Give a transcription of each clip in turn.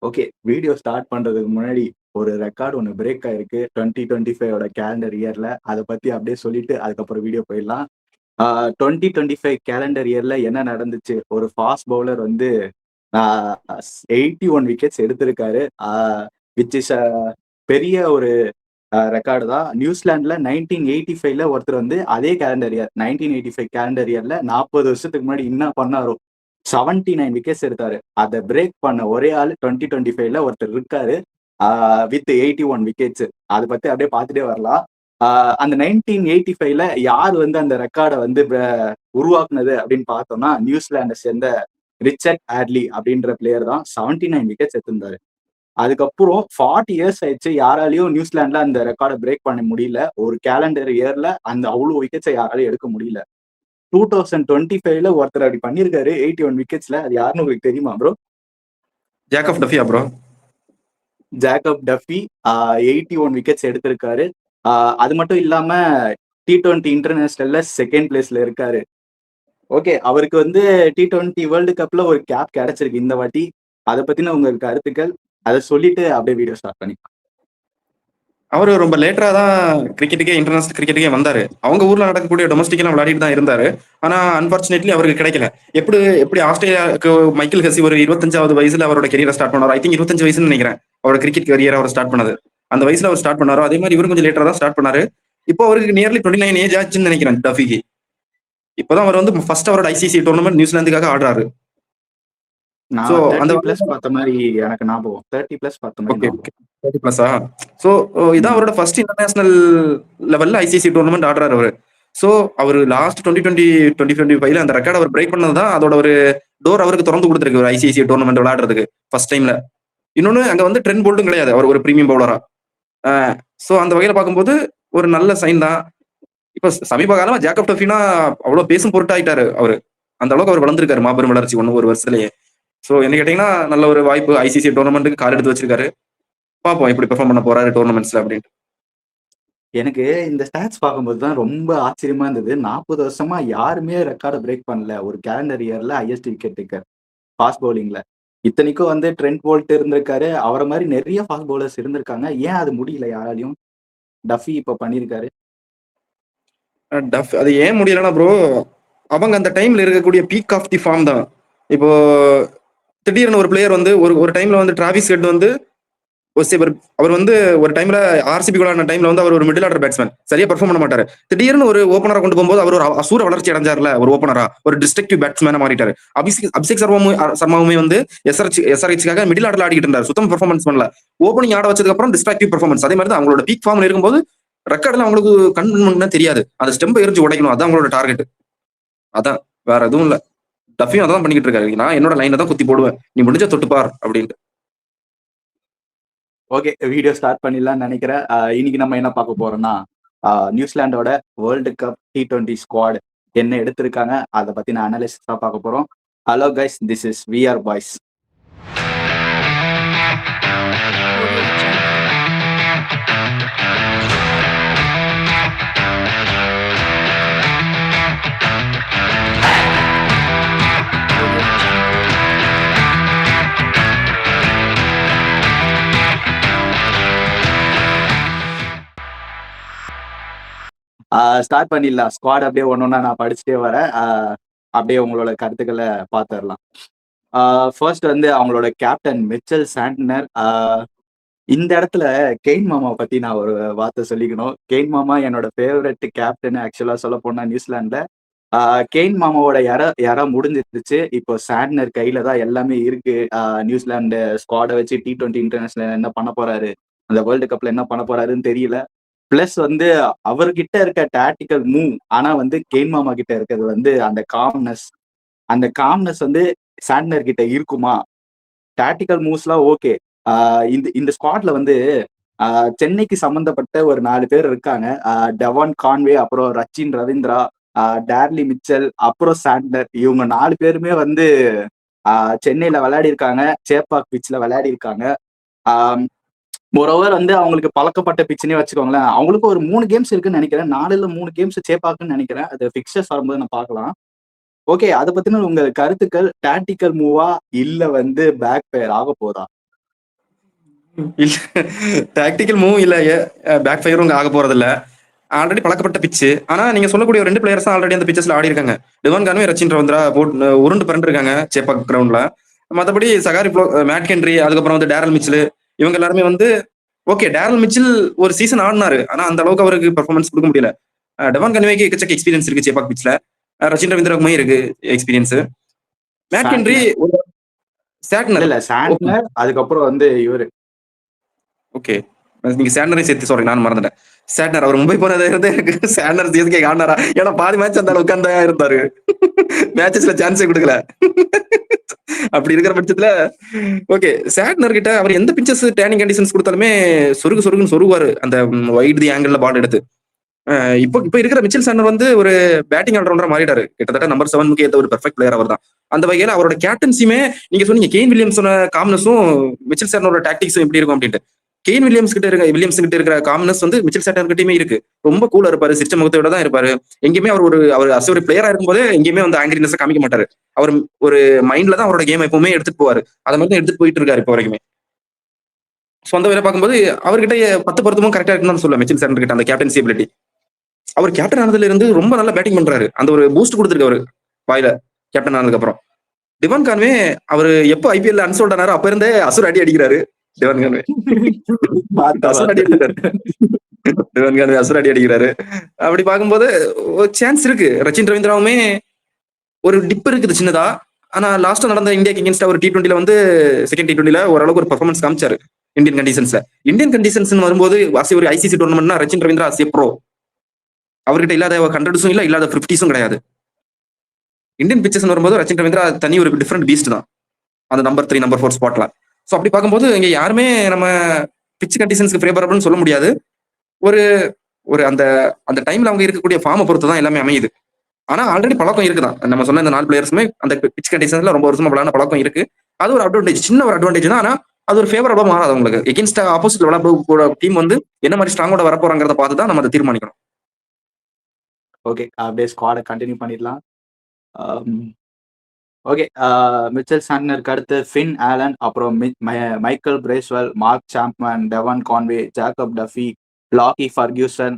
Okay. Video start பண்றதுக்கு முன்னாடி ஒரு ரெக்கார்ட் ஒண்ணு பிரேக் ஆயிருக்கு. 2025 கேலண்டர் இயர்ல. அத பத்தி அப்படியே சொல்லிட்டு அதுக்கப்புறம் வீடியோ போயிடலாம். 2025 கேலண்டர் இயர்ல என்ன நடந்துச்சு? ஒரு ஃபாஸ்ட் பவுலர் வந்து ஆ 81 விக்கெட்ஸ் எடுத்திருக்காரு. விச் இஸ் பெரிய ஒரு ரெக்கார்டு தான். நியூசிலாந்துல 1985ல ஒருத்தர் வந்து அதே கேலண்டர் இயர் 1985 கேலண்டர் இயர்ல 40 வருஷத்துக்கு முன்னாடி என்ன பண்ணாரோ 79 விக்கெட்ஸ் எடுத்தாரு. அத பிரேக் பண்ண ஒரே ஆள் 2025ல ஒருத்தர் இருக்காரு. With 81 wickets. அத பத்தி அப்படியே பார்த்துட்டே வரலாம். அந்த 1985ல யார் வந்து அந்த ரெக்கார்ட வந்து உருவாக்குனது அப்படின்னு பார்த்தோம்னா, நியூசிலாண்ட சேர்ந்த ரிச்சர்ட் ஹேட்லி அப்படின்ற பிளேயர் தான் 79 விக்கெட்ஸ் எடுத்திருந்தாரு. அதுக்கப்புறம் 40 இயர்ஸ் ஆயிடுச்சு. யாராலயும் நியூசிலாந்துல அந்த ரெக்கார்ட பிரேக் பண்ண முடியல. ஒரு கேலண்டர் இயர்ல அந்த அவ்ளோ விக்கெட்ஸ யாராலயும் எடுக்க முடியல. 2025ல ஒருத்தர் அப்படி பண்ணியிருக்காரு 81 விக்கெட்ஸ்ல. அது யாருன்னு உங்களுக்கு தெரியுமா ப்ரோ? ஜேக்கப் டஃபியா ப்ரோ? ஜேக்கப் டஃபி 81 விக்கெட்ஸ் எடுத்திருக்காரு. அது மட்டும் இல்லாம T20 இன்டர்நேஷனல்ல 2nd பிளேஸ்ல இருக்காரு. ஓகே. அவருக்கு வந்து T20 வேர்ல்டு கப்ல ஒரு கேப் கிடைச்சிருக்கு இந்த வாட்டி. அத பத்தின உங்க கருத்துக்கள்? அத சொல்லிட்டு அப்படியே வீடியோ ஸ்டார்ட் பண்ணிக்கலாம். அவரு ரொம்ப லேட்டரா தான் கிரிக்கெட்டுக்கே இன்டர்நேஷனல் கிரிக்கெட்டுக்கே வந்தாரு. அவங்க ஊர்ல நடக்கக்கூடிய டொமஸ்டிக்லாம் விளையாடிட்டு தான் இருந்தாரு. ஆனா அன்பார்ச்சுனேட்லி அவருக்கு கிடைக்கல. எப்படி எப்படி ஆஸ்திரேலியாவுக்கு மைக்கேல் ஹசி ஒரு 25வது வயசுல அவரோட கெரியரை ஸ்டார்ட் பண்ணாரோ, ஐ திங்க் 25 வயசுன்னு நினைக்கிறேன் அவரோட கிரிக்கெட் கரியரை அவர் ஸ்டார்ட் பண்ணது. அந்த வயசுல அவர் ஸ்டார்ட் பண்ணாரோ அதே மாதிரி இவரும் கொஞ்சம் லேட்டரா தான் ஸ்டார்ட் பண்ணாரு. இப்போ அவருக்கு நியர்லி 29 ஏஜ் ஆச்சுன்னு நினைக்கிறேன் டஃபிக்கு. இப்போதான் அவர் வந்து ஃபர்ஸ்ட் அவரோட ஐசிசி டூர்னமெண்ட் நியூசிலாந்துக்காக ஆடுறாரு. நான் சோ அந்த 30 பிளஸ் பார்த்த மாதிரி எனக்கு ஞாபகம். 30 பிளஸ் பார்த்த மாதிரி ஓகே ஞாபகம். 30 பிளஸா? சோ இதான் அவரோட ஃபர்ஸ்ட் இன்டர்நேஷனல் லெவல்ல ஐசிசி டூர்னமெண்ட் ஆடுறாரு அவரு. சோ அவர் லாஸ்ட் 2025ல அந்த ரெக்கார்ட் அவர் பிரேக் பண்ணதுதான் அதோட ஒரு டோர் அவருக்கு திறந்து கொடுத்துருக்கு ஒரு ஐசிசி டூர்னமெண்ட் விளையாடுறதுக்கு ஃபர்ஸ்ட் டைம்ல. இன்னொன்னு அங்க வந்து ட்ரெண்ட் போல்டும் கிடையாது அவர் ஒரு பிரீமியம் பவுலரா. சோ அந்த வகையில பார்க்கும்போது ஒரு நல்ல சைன் தான். இப்ப சமீப காலமா ஜேக்கப் டஃபினா அவ்வளவு பேசும் பொருட்டாயிட்டாரு அவரு. அந்த அளவுக்கு அவர் வளர்ந்திருக்காரு மாபெரும் வளர்ச்சி ஒரு வருஷத்துலயே. சோ என்ன கேட்டீங்கன்னா நல்ல ஒரு வாய்ப்பு ஐசிசி டூர்னமெண்ட்டுக்கு கால் எடுத்து வச்சிருக்காரு. பார்ப்போம் எப்படி பெர்ஃபார்ம் பண்ண போறாரு டூர்னமெண்ட்ஸ்ல அப்படின்ட்டு. எனக்கு இந்த ஸ்டாட்ஸ் பார்க்கும்போது தான் ரொம்ப ஆச்சரியமா இருந்தது. 40 வருஷமா யாருமே ரெக்கார்ட பிரேக் பண்ணல. ஒரு கேலண்டர் இயர்ல ஹையஸ்ட் விக்கெட் டேக்கர் ஃபாஸ்ட் பவுலிங்ல. இத்தனைக்கும் வந்து ட்ரெண்ட் போல்ட் இருந்திருக்காரு. அவர மாரி நெறைய ஃபாஸ்ட் பவுலர்ஸ் இருந்திருக்காங்க. ஏன் அது முடியல யாராலயும்? டஃபி இப்ப பண்ணியிருக்காரு. டஃப் அது ஏன் முடியலன்னா ப்ரோ, அவங்க அந்த டைம்ல இருக்கக்கூடிய பீக் ஆஃப் தி ஃபார்ம் தான். இப்போ திடீர்னு ஒரு பிளேயர் வந்து ஒரு டைம்ல வந்து டிராவிஸ் ஹெட் வந்து அவர் வந்து ஒரு டைம்ல ஆர்சிபி விளையாடின டைம்ல வந்து அவர் ஒரு மிடில் ஆர்டர் பேட்ஸ்மேன் சரியா பெர்ஃபார்ம் பண்ண மாட்டாரு. திடீர்னு ஒரு ஓப்பனரா கொண்டு போகும்போது அவர் ஒரு அசூர வளர்ச்சி அடைஞ்சார்ல ஒரு ஓப்பனரா, ஒரு டிஸ்ட்ரக்டிவ் பேட்ஸ்மேனா மாறிட்டாரு. அபிஷேக் சர்மாவுமே வந்து எஸ்ஆர்ஹெச்காக மிடில் ஆர்டர்ல ஆடிட்டு இருந்தார். சுத்தம் பெர்ஃபார்மன்ஸ் பண்ணல. ஓப்பனிங் ஆட வச்சதுக்கு அப்புறம் டிஸ்ட்ராக்டிவ் பெர்ஃபார்மன்ஸ். அதே மாதிரி தான் அவங்களோட பீக் ஃபார்ம்ல இருக்கும்போது ரெக்கார்ட்ல அவங்களுக்கு கண் பண்ண தெரியாது. அந்த ஸ்டெம்பை எரிஞ்சு உடைக்கணும். அதான் அவங்களோட டார்கெட். அதான் வேற எதுவும் இல்ல. டஃபியும் அதான் பண்ணிக்கிட்டு இருக்காரு. நான் என்னோட லைனை தான் குத்தி போடுவேன், நீ முடிஞ்ச தொட்டுப்பார் அப்படின்ட்டு. ஓகே. வீடியோ ஸ்டார்ட் பண்ணிடலாம்னு நெனைக்கிறேன். இன்னைக்கு நம்ம என்ன பார்க்க போறோம்னா, நியூசிலாண்டோட வேர்ல்டு கப் T20 ஸ்குவாட் என்ன எடுத்திருக்காங்க, அத பத்தின அனாலிசிஸ் தான் பார்க்க போறோம். Hello guys, this is VR boys. Start பண்ணிடலாம். ஸ்குவாட் அப்படியே ஒன்னொன்னா நான் படிச்சுட்டே வரேன். அப்படியே உங்களோட கருத்துக்கள பார்த்துரலாம். ஃபர்ஸ்ட் வந்து அவங்களோட கேப்டன் மிச்சல் சாண்ட்னர். இந்த இடத்துல கெயின் மாமா பத்தி நான் ஒரு வார்த்தை சொல்லிக்கணும். கெயின் மாமா என்னோட ஃபேவரட் கேப்டன் ஆக்சுவலா சொல்லப்போனா நியூசிலாந்துல. கெயின் மாமாவோட எரா முடிஞ்சிருச்சு. இப்போ சாண்ட்னர் கையில தான் எல்லாமே இருக்கு. நியூசிலாந்து ஸ்குவாட வச்சு T20 இன்டர்நேஷனல் என்ன பண்ண போறாரு, அந்த வேர்ல்டு கப்ல என்ன பண்ண போறாருன்னு தெரியல. பிளஸ் வந்து அவர்கிட்ட இருக்க டாக்டிக்கல் மூவ், ஆனா வந்து கெயின் மாமா கிட்ட இருக்கிறது வந்து அந்த காம்னஸ். அந்த காம்னஸ் வந்து சாண்ட்னர் கிட்ட இருக்குமா? டாக்டிக்கல் மூவ்ஸ்லாம் ஓகே. இந்த இந்த ஸ்குவாட்ல வந்து சென்னைக்கு சம்பந்தப்பட்ட ஒரு 4 பேர் இருக்காங்க. டெவான் கான்வே, அப்புறம் ரச்சின் ரவீந்திரா, டேர்லி மிச்சல், அப்புறம் சாண்ட்னர். இவங்க 4 பேருமே வந்து சென்னையில விளையாடியிருக்காங்க. சேப்பாக் பிட்ச்ல விளையாடியிருக்காங்க. மோரோவர் வந்து அவங்களுக்கு பழக்கப்பட்ட பிச்சுன்னே வச்சுக்கோங்களேன். அவங்களுக்கு ஒரு 3 கேம்ஸ் இருக்குன்னு நினைக்கிறேன். 4ல 3 கேம்ஸ் சேப்பாக்குன்னு நினைக்கிறேன். அது பிக்சர்ஸ் வரும்போது நான் பார்க்கலாம். ஓகே. அத பத்தின உங்க கருத்துக்கள். டாக்டிக்கல் மூவா இல்ல வந்து பேக் ஃபயர் ஆக போதா? இல்ல டாக்டிக்கல் மூவ் இல்ல, பேக் ஃபயரும் ஆக போறது இல்ல. ஆல்ரெடி பழக்கப்பட்ட பிச்சு. ஆனா நீங்க சொல்லக்கூடிய ஒரு 2 பிளேயர்ஸ் தான் ஆல்ரெடி அந்த பிச்சஸ்ல ஆடி இருக்காங்க. டிவான் கான்வே, ரச்சின் ரவீந்திரா போட்டு உருண்டு பரண்டு இருக்காங்க சேப்பாக் கிரவுண்ட்ல. மத்தபடி சகாரி ஃப்ளோ, மேட் ஹென்ரி, அதுக்கப்புறம் வந்து டேரல் மிச்சில், இவங்க எல்லாருமே வந்து ஓகே. டேரல் மிச்சில் ஒரு சீசன் ஆடினாரு. ஆனா அந்த அளவுக்கு அவருக்கு பெர்ஃபார்மன்ஸ் கொடுக்க முடியல. டிவான் கான்வேக்கு எக்கச்சக்க எக்ஸ்பீரியன்ஸ் இருக்கு சேப்பாக் பிச்ல. ரச்சின் ரவீந்திராக்குமே இருக்கு எக்ஸ்பீரியன்ஸ். மேட் ஹென்ரி சாண்ட்னர் ஒரு இல்ல சாட்னர். இல்ல ஓகே சாண்ட்னர் அதுக்கப்புறம் வந்து இவரு ஓகே. நீங்க சேட்னரையும் சேர்த்து சாரி நான் மறந்துட்டேன். சேட்னர் அவர் மும்பை போனதை இருந்து எனக்கு சேட்னர் சிஎஸ்கே ஆடினாரா? ஏன்னா பாதி மேட்ச் அந்த உட்கார்ந்தா இருந்தாரு. மேட்சஸ்ல சான்ஸே கொடுக்கல. அப்படி இருக்கிற பட்சத்துல ஓகே. சேட்னர் கிட்ட அவர் எந்த பிச்சஸ் டேர்னிங் கண்டிஷன்ஸ் கொடுத்தாலுமே சொருகு சொருகுன்னு சொருகுவாரு. அந்த வைட் தி ஆங்கிள் பால் எடுத்து. இப்போ இப்போ இருக்கிற மிச்சல் சாண்டர் வந்து ஒரு பேட்டிங் ஆல்ரவுண்டரா மாறிட்டாரு. கிட்டத்தட்ட நம்பர் 7க்கு ஏத்த ஒரு பெர்ஃபெக்ட் பிளேயர் அவர் தான். அந்த வகையில அவரோட கேப்டன்சியுமே நீங்க சொன்னீங்க கெயின் வில்லியம்ஸோட காம்னஸும் மிச்சல் சாண்டரோட டாக்டிக்ஸும் எப்படி இருக்கும் அப்படின்ட்டு. கெயின் வில்லியம்ஸ் கிட்ட இருக்கிற காம்னஸ் வந்து மிச்சல் சாண்டர் கிட்டயுமே இருக்கு. ரொம்ப கூலா இருப்பாரு. சிரிச்ச முகத்தோட தான் இருப்பாரு. எங்கேயுமே அவர் ஒரு பிளேயரா இருக்கும்போதே எங்கேயுமே வந்து ஆங்கிரினஸ் காமிக்க மாட்டாரு. அவர் ஒரு மைண்ட்ல தான் அவரோட கேம் எப்பவுமே எடுத்துட்டு போவாரு. அதை மாதிரி தான் எடுத்துட்டு போயிட்டு இருக்காரு இப்போ வரைக்குமே. சொந்த வேலை பார்க்கும்போது அவர்கிட்ட 10 பொருத்தமும் கரெக்டா இருக்குன்னு தான் சொல்லுவேன் மிச்சல் சாண்டர் கிட்ட அந்த கேப்டன்சி எபிலிட்டி. அவர் கேப்டன் ஆனதுல இருந்து ரொம்ப நல்லா பேட்டிங் பண்றாரு. அந்த ஒரு பூஸ்ட் கொடுத்துருக்கு அவரு வாயில கேப்டன் ஆனதுக்கு அப்புறம். டிவான் கான்வே அவர் எப்போ ஐபிஎல்ல அன்சோல்ட் ஆனாரோ அப்ப இருந்தே அசுர அடி அடிக்கிறாரு. டிவான் கான்வே பார்த்த அசுர அடி பார்த்த அடிக்கிறாரு. டிவான் கான்வே அசுர அடி அடிக்கிறாரு. அப்படி பார்க்கும்போது ஒரு சான்ஸ் இருக்கு. ரச்சின் ரவீந்திராவுமே ஒரு டிப் இருக்குது சின்னதா. ஆனா லாஸ்டா நடந்த இந்தியாக்கு அகேன்ஸ்டா ஒரு T20ல வந்து செகண்ட் T20ல ஓரளவுக்கு ஒரு பெர்ஃபார்மன்ஸ் காமிச்சாரு இந்தியன் கண்டிஷன்ஸ்ல. இந்தியன் கண்டிஷன்ஸ் வரும்போது ஒரு ஐசிசி டூர்னமெண்ட்னா ரச்சின் ரவீந்திரா அஸ் ப்ரோ. அவர்கிட்ட இல்லாத 100ஸும் இல்ல, இல்லாத 50ஸும் கிடையாது. இந்தியன் பிச்சர்ஸ் வரும்போது ரச்சின் ரவீந்திரா தனி ஒரு டிஃபரெண்ட் பீஸ்ட் தான் அந்த நம்பர் 3 நம்பர் 4 ஸ்பாட்ல. ஸோ அப்படி பார்க்கும்போது இங்க யாருமே நம்ம பிச் கண்டிஷன்ஸ்க்கு ஃபேவரபிள்னு சொல்ல முடியாது. ஒரு ஒரு அந்த அந்த டைம்ல அவங்க இருக்கக்கூடிய ஃபார்மை பொறுத்து தான் எல்லாமே அமையுது. ஆனா ஆல்ரெடி பழக்கம் இருக்குதான். நம்ம சொன்ன இந்த 4 பிளேயர்ஸுமே அந்த பிச் கண்டிஷன்ஸ்ல ரொம்ப வருஷமா விளையாட பழக்கம் இருக்கு. அது ஒரு அட்வான்டேஜ், சின்ன ஒரு அட்வான்டேஜ் தான். ஆனா அது ஒரு ஃபேவரபா மாறாது உங்களுக்கு. எகென்ஸ்ட் ஆப்போசிட்ல விளையாட டீம் வந்து என்ன மாதிரி ஸ்ட்ராங்கோட வரப்போறாங்கிறத பார்த்து தான் நம்ம அதை தீர்மானிக்கணும். ஓகே. அப்படியே ஸ்குவாட கண்டினியூ பண்ணிடலாம். ஓகே. மிச்சல் சாண்ட்னருக்கு அடுத்து ஃபின் ஆலன், அப்புறம் Michael Bracewell, Mark Chapman, Devon Conway, Jacob Duffy, Lockie Ferguson,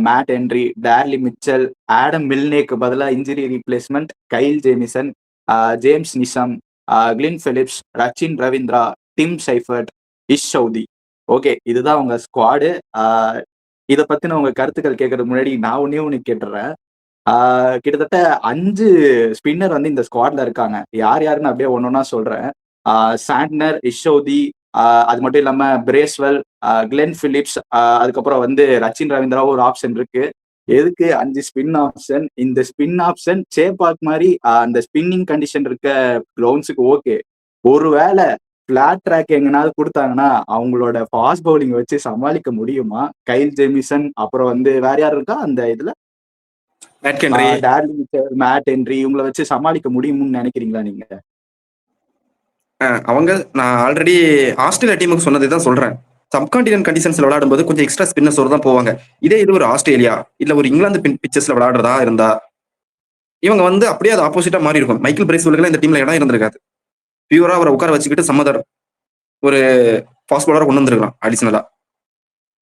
Matt Henry, Daryl Mitchell, Adam மில்னேக்கு பதிலாக injury replacement Kyle Jamieson, James Neesham, Glenn Phillips, Rachin Ravindra, Tim Seifert, Ish Sodhi. Okay, இதுதான் உங்க squad. இதை பத்தின உங்க கருத்துக்கள் கேட்கறதுக்கு முன்னாடி நான் ஒண்ணு கேட்டுறேன். கிட்டத்தட்ட 5 ஸ்பின்னர் வந்து இந்த ஸ்குவாட்ல இருக்காங்க. யார் யாருன்னு அப்படியே ஒன்னொன்னா சொல்றேன். சாண்ட்னர், இஷோதி, அது மட்டும் இல்லாம பிரேஸ்வெல், கிளென் பிலிப்ஸ், அதுக்கப்புறம் வந்து ரச்சின் ரவீந்திராவும் ஒரு ஆப்ஷன் இருக்கு. எதுக்கு 5 ஸ்பின் ஆப்ஷன்? இந்த ஸ்பின் ஆப்ஷன் சேப்பாக் மாதிரி அந்த ஸ்பின்னிங் கண்டிஷன் இருக்க கிரவுண்ட்ஸுக்கு ஓகே. ஒருவேளை பிளாட் ட்ராக் எங்கனாவது கொடுத்தாங்கன்னா அவங்களோட ஃபாஸ்ட் பவுலிங் வச்சு சமாளிக்க முடியுமா? கைல் ஜெமிசன், அப்புறம் வந்து வேற யார் இருக்கா அந்த இதுல? Matt Henry Daryl Mitchell, Matt Henry, இவங்களை வச்சு சமாளிக்க முடியும்னு நினைக்கிறீங்களா நீங்க? அவங்க நான் ஆல்ரெடி ஆஸ்திரேலியா டீமுக்கு சொன்னதை தான் சொல்றேன். சப்கான்டினென்ட் கண்டிஷன்ஸ்ல விளையாடும்போது கொஞ்சம் எக்ஸ்ட்ரா ஸ்பின்னர்ஸோட தான் போவாங்க. இதே இது ஒரு ஆஸ்திரேலியா இல்ல ஒரு இங்கிலாந்து பிச்சர்ஸ்ல விளையாடுறதா இருந்தா இவங்க வந்து அப்படியே அது ஆப்போசிட்டா மாறி இருக்கும். மைக்கேல் பிரேஸ்வெல்லுக்கு இந்த டீம்ல இடம் இருந்திருக்காது. பியூரா அவரை உட்கார வச்சுக்கிட்டு சம்மதர் ஒரு ஃபாஸ்ட் பாலரை கொண்டு வந்திருக்கலாம் அடிஷனலா.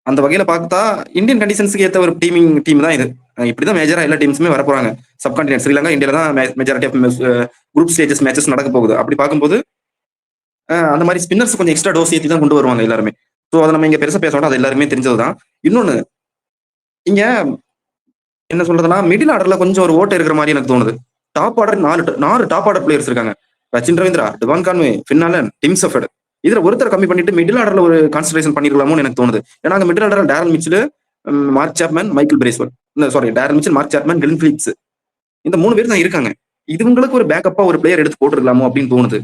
அந்த வகையில பார்த்தா இந்தியன் கண்டிஷன்ஸ்க்கு ஏற்ற ஒரு டீம் தான் இது. இப்படிதான் மேஜரா எல்லா டீம்ஸுமே வர போறாங்க. சப்கான்டினென்ட் ஸ்ரீலங்கா, இந்தியால தான் majority of group stages matches நடக்க போகுது. அப்படி பார்க்கும்போது அந்த மாதிரி ஸ்பின்னர்ஸ் கொஞ்சம் எக்ஸ்ட்ரா டோஸ் ஏற்றி தான் கொண்டு வருவாங்க எல்லாருமே. ஸோ அதை நம்ம இங்க பெருசா பேசணும், அது எல்லாருமே தெரிஞ்சதுதான். இன்னொன்னு இங்க என்ன சொல்றதுன்னா மிடில் ஆர்டர்ல கொஞ்சம் ஒரு ஓட்டை இருக்கிற மாதிரி எனக்கு தோணுது. Top order 4 top order players இருக்காங்க. Rachin Ravindra, Devon Conway, Finn Allen, Tim Seifert. இதுல ஒருத்தர் கம்மி பண்ணிட்டு மிடில் ஆர்டர்ல ஒரு கான்சன்ட்ரேஷன் பண்ணிருக்கலாமோன்னு எனக்கு தோணுது. ஏன்னா அங்க middle order Daryl Mitchell, Mark Chapman, Michael Bracewell, sorry Daryl Mitchell, Mark Chapman, Glenn Phillips, இந்த 3 பேர் தான் இருக்காங்க. இதுங்களுக்கு ஒரு பேக்கப்பா ஒரு பிளேயர் எடுத்து போட்டுருக்கலாமோ அப்படின்னு தோணுது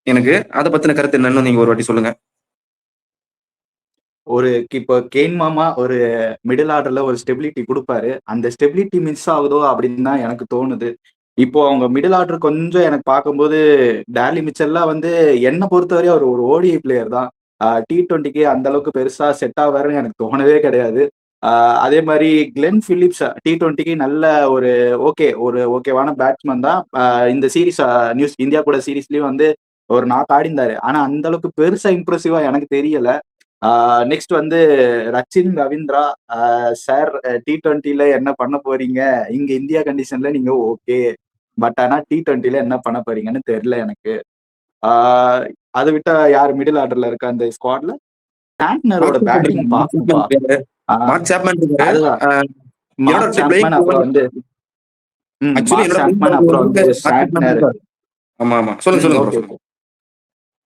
எனக்கு. அதை பத்தின கருத்து என்னன்னு நீங்க ஒரு வாட்டி சொல்லுங்க. இப்போ கெயின் மாமா ஒரு மிடில் ஆர்டர்ல ஒரு ஸ்டெபிலிட்டி கொடுப்பாரு. அந்த ஸ்டெபிலிட்டி மிஸ் ஆகுதோ அப்படின்னு தான் எனக்கு தோணுது. இப்போ அவங்க மிடில் ஆர்டர் கொஞ்சம் எனக்கு பார்க்கும்போது டேர்லி மிச்சல்லாம் வந்து என்னை பொறுத்தவரை அவர் ஒரு ஓடிஐ பிளேயர் தான். T20க்கு அந்த அளவுக்கு பெருசா செட் ஆவாருன்னு எனக்கு தோணவே கிடையாது. அதே மாதிரி கிளென் பிலிப்ஸ் T20க்கு நல்ல ஒரு ஓகேவான பேட்ஸ்மேன் தான். இந்த சீரீஸ் நியூஸ் இந்தியா கூட சீரீஸ்லயும் வந்து ஒரு நாக் ஆடிந்தாரு. ஆனா அந்த அளவுக்கு பெருசா இம்ப்ரெசிவா எனக்கு தெரியல. நெக்ஸ்ட் வந்து ரச்சின் ரவீந்திரா சார் T20ல என்ன பண்ண போறீங்க? இங்க இந்தியா கண்டிஷன்ல நீங்க ஓகே. பட் ஆனா T20ல என்ன பண்ண போறீங்கன்னு தெரியல எனக்கு. ஆஹ் அதை விட்டா யார் மிடில் ஆர்டர்ல இருக்க அந்த ஸ்குவாட்ல? சாண்ட்னரோட பேட்டிங் பார்க்கணும்பா. மார்க் சாப்மேன் இருக்காரு. அதுதான் ஆஹ் என்னோட மார்க் சாப்மன், பிளேயிங் அப்புறம் வந்து ஆக்சுவலி மார்க் என்னோட சாப்மன், பிளேயிங் அப்புறம் வந்து மார்க் சாப்மேன் சாண்ட்னர். இருக்காரு. ஆமா ஆமா, சொல்லுங்க சொல்லுங்க ப்ரோ ஓகே சொல்லுங்க. ஓகே.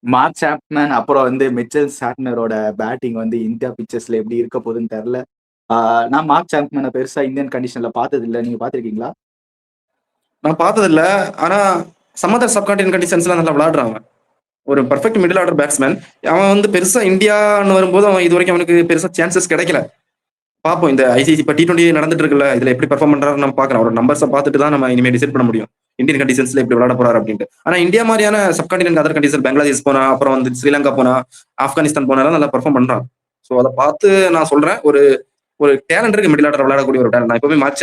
மார்க் சாப்மன் அப்புறம் வந்து மிச்சல் சாட்னரோட பேட்டிங் வந்து இந்தியா பிச்சர்ஸ்ல எப்படி இருக்க போகுதுன்னு தெரியல. நான் மார்க் சாப்மனை பெருசா இந்தியன் கண்டிஷன்ல பார்த்தது இல்ல. நீங்க பாத்திருக்கீங்களா? நான் பார்த்தது இல்ல. ஆனா சமதர் சப்கான்டினென்ட் கண்டிஷன்ஸ்ல நல்லா விளையாடுறான் அவன். ஒரு பர்ஃபெக்ட் மிடில் ஆர்டர் பேட்ஸ்மேன். அவன் வந்து பெருசா இந்தியான்னு வரும்போது அவன் இது வரைக்கும் அவனுக்கு பெருசா சான்சஸ் கிடைக்கல. பார்ப்போம் இந்த ஐசிசி இப்ப T20 நடந்துட்டு இருக்குல்ல, இதுல எப்படி பெர்ஃபார்ம் பண்றாரு நம்ம பார்க்கலாம். அவரோட நம்பர்ஸை பார்த்துட்டு தான் நம்ம இனிமே டிசைட் பண்ண முடியும் இந்தியன் கண்டிஷன்ஸ்ல எப்படி விளையாட போறாரு அப்படின்ட்டு. ஆனா இந்தியா மாதிரியான சப்கான்டினென்ட் அதர் கண்டிஷன், பங்களாதேஷ் போனா, அப்புறம் வந்து ஸ்ரீலங்கா போனா, ஆப்கானிஸ்தான் போனா நல்லா பெர்ஃபார்ம் பண்றான். சோ அதை பார்த்து நான் சொல்றேன், ஒரு ஒரு டேலண்ட் இருக்கு மிடில் ஆர்டர் விளையாடக்கூடிய ஒரு டேலண்ட். நான் எப்பவுமே மேட்ச்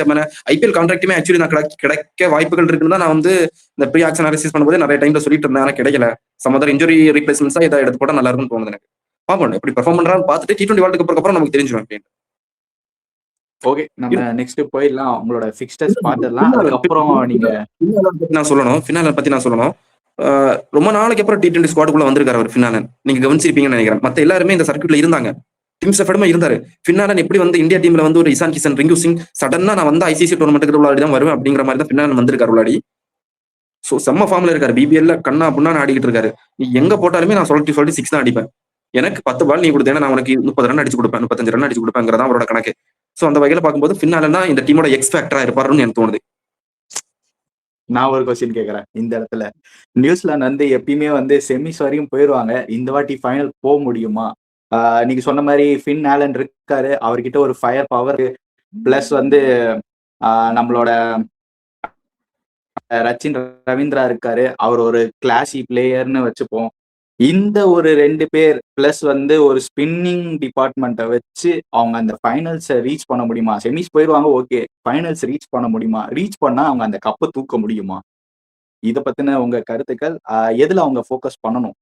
ஐபிஎல் கான்ட்ராக்ட்டுமே ஆக்சுவலி நான் கிடைக்க வாய்ப்புகள் இருக்குன்னு தான் நான் வந்து இந்த ப்ரீ ஆக்ஷன் அனாலிசிஸ் பண்ணும்போது நிறைய டைம்ல சொல்லிட்டு இருந்தேன். ஆனா கிடைக்கல. சம் அதர் இன்ஜுரி ரீப்ளேஸ்மெண்ட்ஸா இதை எடுத்து போட்டா நல்லா இருக்கும்னு தோணுது எனக்கு. பார்ப்போம் எப்படி பெர்ஃபார்ம் பண்றான்னு பார்த்துட்டு T20 வேர்ல்டு கப் அப்புறம் நமக்கு தெரிஞ்சிடும் அப்படின்னு. ஓகே, நம்ம நெக்ஸ்ட் போயிடலாம். உங்களோட ஃபிக்ஸ்டர்ஸ் பார்த்துடலாம். ஃபினாலே அதுக்கப்புறம் நீங்க பத்தி நான் சொல்லணும். ஃபினாலே பத்தி நான் சொல்லணும். ரொம்ப நாளைக்கு அப்புறம் T20 ஸ்குவாடுக்குள்ள வந்திருக்காரு அவர் ஃபினாலன். நீங்க கவனிச்சிருப்பீங்கன்னு நினைக்கிறேன். மத்த எல்லாருமே இந்த சர்க்யூட்ல இருந்தாங்க. டிம் செஃபர்டும் இருந்தாரு. ஃபினாலன் எப்படி வந்து இந்தியா டீம்ல வந்து ஒரு இசான் கிஷன், ரிங்கு சிங் சடனா நான் வந்து ஐசிசி டோர்னமெண்ட்டுக்கு விளையாடி தான் வருவேன் அப்படிங்கிற மாதிரி தான் ஃபினாலன் வந்திருக்காரு விளையாடி. சோ செம்ம ஃபார்ம்ல இருக்காரு. பிபிஎல்ல கண்ணா புண்ணான்னு ஆடிக்கிட்டு இருக்காரு. நீ எங்க போட்டாலுமே நான் சொல்லிட்டு 6 தான் அடிப்பேன். எனக்கு 10 பால் நீ கொடுத்தேன்னா நான் உனக்கு 30 ரன் அடிச்சு கொடுப்பேன், 35 ரன் அடிச்சு கொடுப்பேங்கிறதா அவரோட கணக்கு. சோ அந்த வகையில பார்க்கும்போது ஃபினாலன் தான் இந்த டீமோட எக்ஸ் ஃபேக்டரா இருப்பாருன்னு எனக்கு தோணுது. நான் ஒரு கொஸ்டின் கேட்கறேன் இந்த இடத்துல. நியூசிலாந்து வந்து எப்பயுமே வந்து செமிஸ் வரையும் போயிருவாங்க. இந்த வாட்டி ஃபைனல் போக முடியுமா? நீங்க சொன்ன மாதிரி ஃபின் ஆலன் இருக்காரு. அவர்கிட்ட ஒரு ஃபயர் பவர் பிளஸ் வந்து நம்மளோட ரச்சின் ரவீந்திரா இருக்காரு. அவர் ஒரு கிளாசி பிளேயர்னு வச்சுப்போம். இந்த ஒரு 2 பேர் பிளஸ் வந்து ஒரு ஸ்பின்னிங் டிபார்ட்மெண்ட்டை வச்சு அவங்க அந்த ஃபைனல்ஸை ரீச் பண்ண முடியுமா? செமிஸ் போயிருவாங்க, ஓகே. ஃபைனல்ஸ் ரீச் பண்ண முடியுமா? ரீச் பண்ணா அவங்க அந்த கப்பை தூக்க முடியுமா? இத பத்தின உங்க கருத்துக்கள். எதுல அவங்க ஃபோக்கஸ் பண்ணணும்?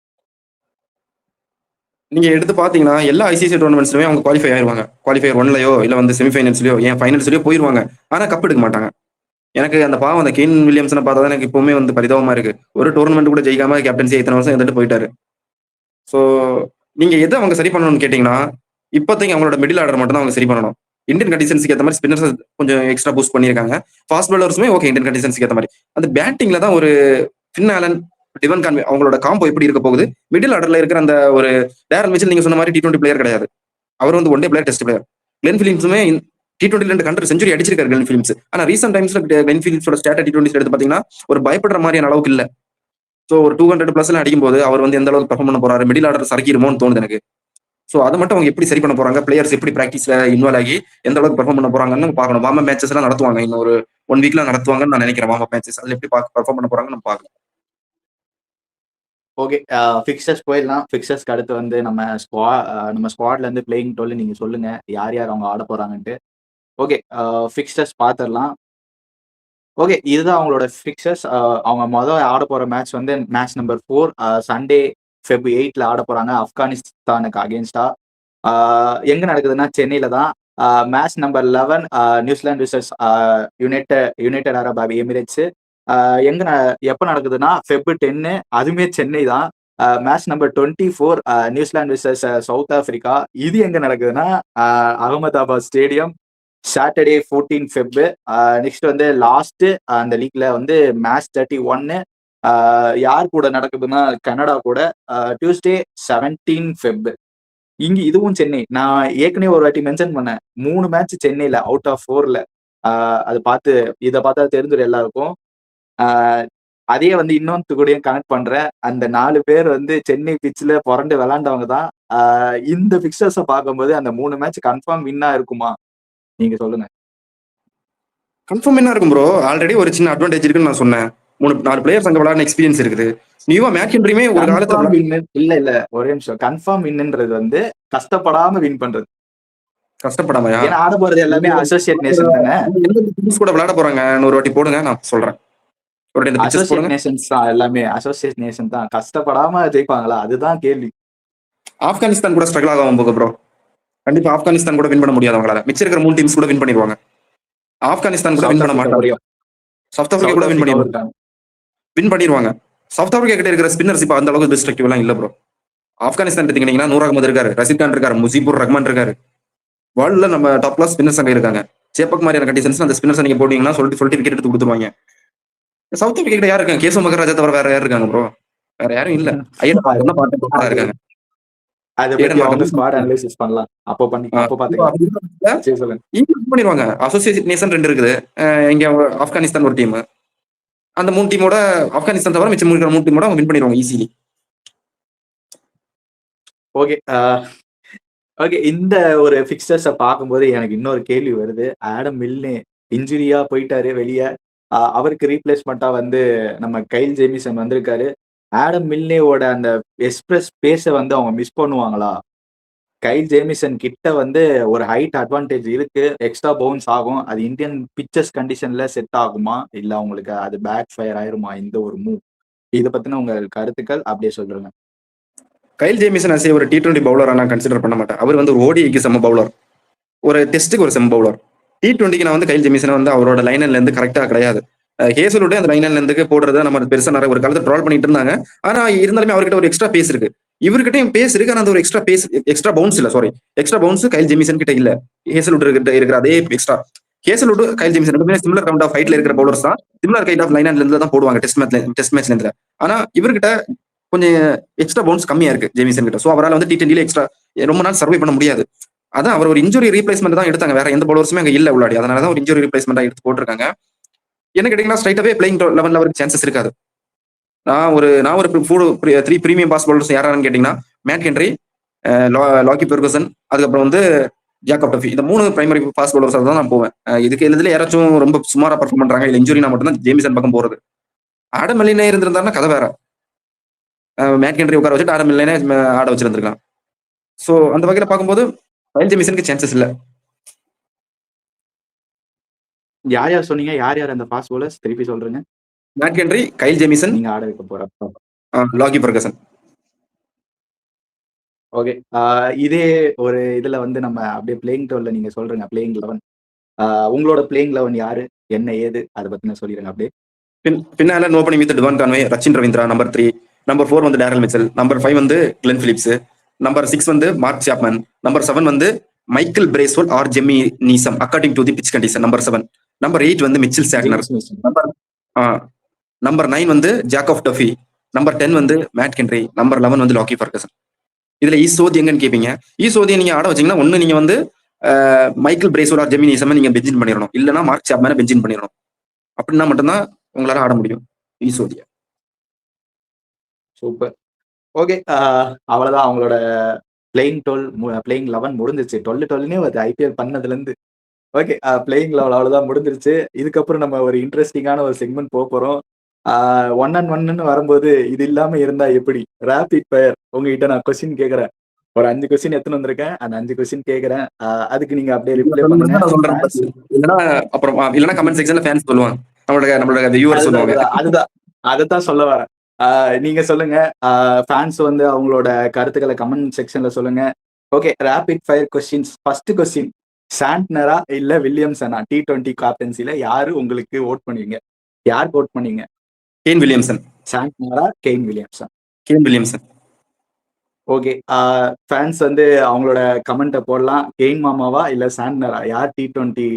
நீங்க எடுத்து பாத்தீங்கன்னா எல்லா ஐசிசி டோர்னமெண்ட்ஸ்லயுமே அவங்க குவாலிஃபை ஆயிருவாங்க. குவாலிஃபயர் 1லயோ இல்ல வந்து செமிஃபைனல்ஸ்லயோ ஏன் ஃபைனல்ஸ்லயோ போயிருவாங்க. ஆனா கப் எடுக்க மாட்டாங்க. எனக்கு அந்த பாவம் அந்த கெயின் வில்லியம்சனை பார்த்தா தான் எனக்கு இப்பவுமே வந்து பரிதாபமா இருக்கு. ஒரு டோர்னமெண்ட் கூட ஜெயிக்காம கேப்டன்சி இத்தனை வருஷம் இருந்துட்டு போயிட்டாரு. சோ நீங்க எதை அவங்க சரி பண்ணணும்னு கேட்டீங்கன்னா, இப்போதைக்கு அவங்களோட மிடில் ஆர்டர் மட்டும் தான் அவங்க சரி பண்ணணும். இந்தியன் கண்டிஷன்ஸ்க்கு ஏற்ற மாதிரி ஸ்பின்னர்ஸ் கொஞ்சம் எக்ஸ்ட்ரா பூஸ்ட் பண்ணியிருக்காங்க. ஃபாஸ்ட் பாலர்ஸுமே ஓகே இந்தியன் கண்டிஷன்ஸ்க்கு ஏற்ற மாதிரி. அந்த பேட்டிங்ல தான் ஒரு ஃபின் ஆலன், டிவன் கான்வே அவங்களோட காம்போ எப்படி இருக்க போகுது. மிடில் ஆர்டர்ல இருக்கிற அந்த ஒரு டேரல் மிச்சல் நீங்க சொன்ன மாதிரி T20 பிளேயர் கிடையாது. அவர் வந்து one day player, test player. Glenn பிலிப்ஸுமே T20 2 செஞ்சுரி அடிச்சிருக்காரு கிளென் பிலிப்ஸ். ஆனா ரீசென்ட் டைம்ஸ்ல கிளென் பிலிப்ஸோட ஸ்டாட் T20 எடுத்து பாத்தீங்கன்னா ஒரு பயப்படுற மாதிரியான அளவுக்கு இல்ல. சோ ஒரு 200 பிளஸ் அடிக்கும் போது அவர் வந்து எந்த அளவுக்கு பெர்ஃபார்ம் பண்ண போறாரு, மிடில் ஆர்டர் சரக்கிருமோன்னு தோணுது எனக்கு. சோ அதை மட்டும் அவங்க எப்படி சரி பண்ண போறாங்க, பிளேயர்ஸ் எப்படி பிராக்டிஸ்ல இன்வால்வ் ஆகி எந்த அளவுக்கு பெர்ஃபார்ம் பண்ண போறாங்கன்னு பார்க்கணும். வார்ம் அப் மேட்சஸ் எல்லாம் நடத்துவாங்க, இன்னும் ஒரு 1 வீக்ல நடத்துவாங்கன்னு நான் நினைக்கிறேன். வார்ம் அப் மேட்சஸ் அதுல எப்படி பெர்ஃபார்ம் பண்ண போறாங்கன்னு நம்ம பார்க்கலாம். ஓகே, ஃபிக்சர்ஸ் போயிடலாம். ஃபிக்சர்ஸ்க்கு அடுத்து வந்து நம்ம ஸ்குவாட்ல இருந்து பிளேயிங் 12 நீங்க சொல்லுங்க. யார் யார் அவங்க ஆட போறாங்கன்ட்டு. ஓகே, ஃபிக்சர்ஸ் பார்த்துடலாம். ஓகே, இதுதான் அவங்களோட ஃபிக்சர்ஸ். அவங்க ஆட போற மேட்ச் வந்து மேட்ச் நம்பர் 4 சண்டே Feb 8ல ஆட போறாங்க ஆப்கானிஸ்தானுக்கு அகேன்ஸ்டா. எங்க நடக்குதுன்னா சென்னையில தான். Match number 11 New Zealand versus United Arab Emirates. எங்க எப்ப நடக்குதுன்னா Feb 10, அதுவுமே சென்னை தான். Match number 24 New Zealand versus South Africa. இது எங்க நடக்குதுன்னா Ahmedabad stadium, Saturday 14 Feb. Next வந்து லாஸ்ட் அந்த லீக்ல வந்து மேட்ச் 31 யார் கூட நடக்குதுன்னா கனடா கூட, டியூஸ்டே 17 Feb. இங்க இதுவும் சென்னை. நான் ஏற்கனவே ஒரு வாட்டி மென்ஷன் பண்ணேன், 3 மேட்ச் சென்னையில அவுட் ஆஃப் 4ல. அது பார்த்து இதை பார்த்தா தெரிஞ்சிடும் எல்லாருக்கும். அதே வந்து இன்னொன்று கூட கனெக்ட் பண்றேன். அந்த 4 பேர் வந்து சென்னை பிச்சில் புரண்டு விளாண்டவங்க தான். இந்த பிக்சர்ஸை பார்க்கும்போது அந்த 3 மேட்ச் கன்ஃபார்ம் வின்னா இருக்குமா? நீங்க சொல்லுங்க. கன்ஃபார்ம் என்ன இருக்கும் ப்ரோ, ஆல்ரெடி ஒரு சின்ன அட்வான்டேஜ் இருக்குன்னு நான் சொன்னேன். 3-4 பிளேயர்ஸ் அங்க விளையாட எக்ஸ்பீரியன்ஸ் இருக்குது. நியூவா மேக்ஹென்ரியுமே ஒரு காலத்துல இல்ல ஒரே நிமிஷம். கன்ஃபார்ம் வின்ன்றது வந்து கஷ்டப்படாம வின் பண்றது. கஷ்டப்படாமையா? ஏன்னா ஆட போறது எல்லாமே அசோசியேட் நேஷன் தானே. கூட விளையாட போறாங்க ஒரு வாட்டி போடுங்க, நான் சொல்றேன். ஒரு இந்த பிக்சர்ஸ் அசோசியேட் போடுங்க. நேஷன்ஸ் தான் எல்லாமே. அசோசியேட் நேஷன் தான். கஷ்டப்படாம ஜெயிப்பாங்களா? அதுதான் கேள்வி. ஆப்கானிஸ்தான் கூட ஸ்ட்ரகிள் ஆகாம போக ப்ரோ. கண்டிப்பா ஆப்கானிஸ்தான் கூட வின் பண்ண முடியாது அவங்களால. மிச்சம் இருக்கிற 3 டீம்ஸ் கூட வின் பண்ணிடுவாங்க. ஆப்கானிஸ்தான் கூட வின் சவுத் பண்ண ஆப்பிரிக்கா மாட்டாங்க. கூடயும். சவுத் ஆப்பிரிக்கா சவுத் கூட வின் ஆப்பிரிக்காவும் பண்ணிடுவாங்க. இருக்காங்க. வின் பண்ணிடுவாங்க. சவுத் ஆப்பிரிக்கா கிட்ட இருக்கிற ஸ்பின்னர்ஸ் இப்ப அந்த அளவுக்கு டிஸ்ட்ரக்டிவ் எல்லாம் இல்ல ப்ரோ. ஆப்கானிஸ்தான் எடுத்தீங்கன்னா நூர் அகமது இருக்காரு, ரஷீத் கான் இருக்காரு, முஜிபுர் ரஹ்மான் இருக்காரு. வேர்ல்ட்ல நம்ம டாப் கிளாஸ் ஸ்பின்னர்ஸ் அங்க இருக்காங்க. சேப்பக் மாதிரியான கண்டிஷன்ஸ் அந்த ஸ்பின்னர்ஸ் நீங்க போட்டீங்கன்னா சொல்லிட்டு விக்கெட் எடுத்து கொடுத்துருவாங்க. சவுத் ஆப்பிரிக்கா கிட்ட யார் இருக்காங்க? கேசவ் மகராஜா தவிர வேற யார் இருக்காங்க ப்ரோ? வேற யாரும் இல்ல. ஐயன் அது மார்க்கர் தான் பார்த்து அது இருக்காங்க. அத ஏடன் பத்தி அவங்க ஸ்குவாட் மார்க்கர் அனலைசிஸ் பண்ணலாம். அப்போ இப்போ பாத்துக்கலாம். அப்படி இருக்கிற சரி சொல்லுங்க. வின் பண்ணிடுவாங்க. அசோசியேட் நேஷன் 2 இருக்குது. இங்க ஆப்கானிஸ்தான் ஒரு டீம். அந்த 3 டீமோட ஆப்கானிஸ்தான் தவிர மிச்சம் இருக்கிற 3 டீமோட அவங்க வின் பண்ணிடுவாங்க ஈஸிலி. ஓகே. ஓகே. இந்த ஒரு ஃபிக்சர்ஸ பார்க்கும்போது எனக்கு இன்னொரு கேள்வி வருது. ஆடம் மில்னே இன்ஜுரியா போயிட்டாரு வெளிய. அவருக்கு ரீப்ளேஸ்மெண்ட்டா வந்து நம்ம கைல் ஜேமிசன் வந்திருக்காரு. ஆடம் மில்னேவோட அந்த எக்ஸ்பிரஸ் பேஸ வந்து அவங்க மிஸ் பண்ணுவாங்களா? கைல் ஜேமிசன் கிட்ட வந்து ஒரு ஹைட் அட்வான்டேஜ் இருக்கு. எக்ஸ்ட்ரா பவுன்ஸ் ஆகும். அது இந்தியன் பிச்சஸ் கண்டிஷன்ல செட் ஆகுமா? இல்ல உங்களுக்கு அது பேக் ஃபயர் ஆயிருமா இந்த ஒரு மூவ்? இத பத்தின உங்க கருத்துக்கள் அப்படியே சொல்லுங்க. கைல் ஜேமிசன் அஸ் ஒரு T20 பவுலரா நான் கன்சிடர் பண்ண மாட்டேன். அவர் வந்து ஒரு ஓடிஐக்கு செம்ம பவுலர். ஒரு டெஸ்ட்டுக்கு ஒரு செம்ம பவுலர். T20க்கு நான் வந்து கைல் ஜேமிசன் வந்து அவரோட லைனர்ல இருந்து கரெக்டா கிடையாது. ஹேசலுடைய அந்த லைனர்ல இருந்து போடுறத நம்ம பெருசா நிறைய ஒரு காலத்துல ட்ரால் பண்ணிட்டு இருந்தாங்க. ஆனா இருந்தாலுமே அவர்கிட்ட ஒரு எக்ஸ்ட்ரா பேஸ் இருக்கு. இவர்கிட்டயும் பேஸ் இருக்கு. ஆனா அந்த ஒரு எக்ஸ்ட்ரா பேஸ் எக்ஸ்ட்ரா பவுன்ஸ் இல்ல sorry. Extra bounce Kyle Jamieson கிட்ட இல்ல. ஹேசலுட் கிட்ட இருக்கிற அதே எக்ஸ்ட்ரா. ஹேசலுட் கைல் ஜேமிசன் ரெண்டுமே சிமிலர் கவுண்ட் ஆஃப் ஹைட்ல இருக்கிற பவுலர்ஸ் தான். சிமிலர் கைண்ட் ஆஃப் லைனர்ல இருந்து தான் போடுவாங்க டெஸ்ட் மேட்ச்ல இருந்து. ஆனா இவர்கிட்ட கொஞ்சம் எக்ஸ்ட்ரா பவுன்ஸ் கம்மியா இருக்கு ஜேமிசன் கிட்ட. சோ அவரால் வந்து T20ல எக்ஸ்ட்ரா ரொம்ப நாள் சர்வை பண்ண முடியாது. அதான் அவர் ஒரு இன்ஜுரி ரீப்ளேஸ்மெண்ட் தான் எடுத்தாங்க. வேற எந்த பவுலர்ஸுமே அங்க இல்ல உள்ளாடி. அதனாலதான் ஒரு இன்ஜுரி ரீப்ளேஸ்மெண்டா எடுத்து போட்டிருக்காங்க. என்ன கேட்டீங்கன்னா ஸ்ட்ரைட்டாவே பிளேயிங் லெவல்ல அவருக்கு சான்சஸ் இருக்காது. நான் ஒரு 3 பிரீமியம் பாஸ் பவுலர்ஸ் யாரான்னு கேட்டீங்கன்னா மேட் ஹென்ரி, லாக்கி பெர்குசன், அதுக்கப்புறம் வந்து ஜாக்கப் டஃபி. இந்த 3 பிரைமரி பாஸ் பவுலர்ஸ் தான் நான் போவேன். இதுக்கு இதுல யாராச்சும் ரொம்ப சுமாரா பர்ஃபார்ம் பண்றாங்க இல்ல இன்ஜுரினா மட்டும் தான் ஜேமிசன் பக்கம் போறது. ஆடம் மில்லினே இருந்திருந்தாருன்னா கதை வேற. மேட் ஹென்ரி உட்கார வச்சுட்டு ஆடம் மில்லினே ஆட வச்சிருந்திருக்கலாம். சோ அந்த வகையில பார்க்கும்போது கைல் ஜேமிசனுக்கு சான்சஸ் இல்ல. யார் யார் சொன்னீங்க? யார் யார் அந்த ஃபாஸ்ட் பவுலர்ஸ்? திருப்பி சொல்றீங்க. மேட் ஹென்ரி, கைல் ஜேமிசன், நீங்க ஆட வைக்க போறப்ப. லாக்கி பெர்குசன். ஓகே. இதே ஒரு இதுல வந்து நம்ம அப்படியே பிளேயிங் 12ல நீங்க சொல்றீங்க பிளேயிங் 11. உங்களோட பிளேயிங் 11 யாரு? என்ன ஏது? அத பத்தின சொல்லிருங்க அப்படியே. பின்னால நோ பண்ணி with Dwayne Conway, Rachin Ravindra number 3, number 4 வந்து டேரல் மிச்சல், நம்பர் 5 வந்து கிளென் பிலிப்ஸ், நம்பர் 6 வந்து மார்க் சாப்மன், நம்பர் 7 வந்து மைக்கேல் பிரேஸ்வெல் ஆர் ஜெமி நீசம் according to the pitch condition number 7, number 8 வந்து மிச்சில் சாக்னர், ஜேம்ஸ் மேசன். நம்பர் 9 வந்து ஜாக் ஆஃப் டஃபி, நம்பர் 10 வந்து mat Henry, number 11 வந்து லாக்கி Ferguson. இதுல ஈசோதி எங்கன்னு கேப்பீங்க. ஈசோதியை நீங்க ஆட வச்சீங்கன்னா ஒண்ணு நீங்க வந்து மைக்கேல் பிரேஸ்வெல் ஆர் ஜெமி நீசம் நீங்க பெஞ்சின் பண்ணிடணும், இல்லைன்னா மார்க் சாப்மனை பெஞ்சின் பண்ணிடணும். அப்படின்னா மட்டும்தான் உங்களால ஆட முடியும் ஈசோதியா. சூப்பர். ஓகே. அவ்வளவுதான் அவங்களோட பிளேயிங் 11 முடிஞ்சிருச்சு. 12னே வருது ஐபிஎல் பண்ணதுல இருந்து. ஓகே. பிளேயிங் 11 அவ்வளவுதான் முடிஞ்சிருச்சு. இதுக்கப்புறம் நம்ம ஒரு இன்ட்ரெஸ்டிங்கான ஒரு செக்மெண்ட் போறோம். 1 on 1ன்னு வரும்போது இது இல்லாம இருந்தா எப்படி? Rapid fire. உங்ககிட்ட நான் கொஸ்டின் கேக்குறேன். ஒரு 5 கொஸ்டின் எடுத்துன்னு வந்திருக்கேன். அந்த 5 கொஸ்டின் கேக்குறேன். அதுக்கு நீங்க அப்படியே ரிப்ளை பண்ணுங்க. நான் சொல்றேன். ஃபேன்ஸ் இல்லைன்னா அப்புறம் இல்லைன்னா கமெண்ட் செக்ஷன்ல ஃபேன்ஸ் சொல்லுவாங்க, நம்மளோட வியூவர் அதுதான் சொல்லுவாங்க. அதுதான் அதுதான் அதைத்தான் சொல்ல வரேன். நீங்க சொல்லுங்க. ஃபேன்ஸ் வந்து அவங்களோட கருத்துக்களை கமெண்ட் செக்ஷன்ல சொல்லுங்க. Okay. Rapid fire questions. First question, சாண்ட்னரா இல்ல வில்லியம்சனா T20 கேப்டன்சில யாரு உங்களுக்கு ஓட் பண்ணுவீங்க? யாருக்கு ஓட் பண்ணீங்க? Kane Williamson. சாண்ட்னரா, Kane Williamson? Kane Williamson. Okay. Fans வந்து அவங்களோட கமெண்ட்டை போடலாம். கெயின் மாமாவா இல்ல சாண்ட்னரா? யார் T20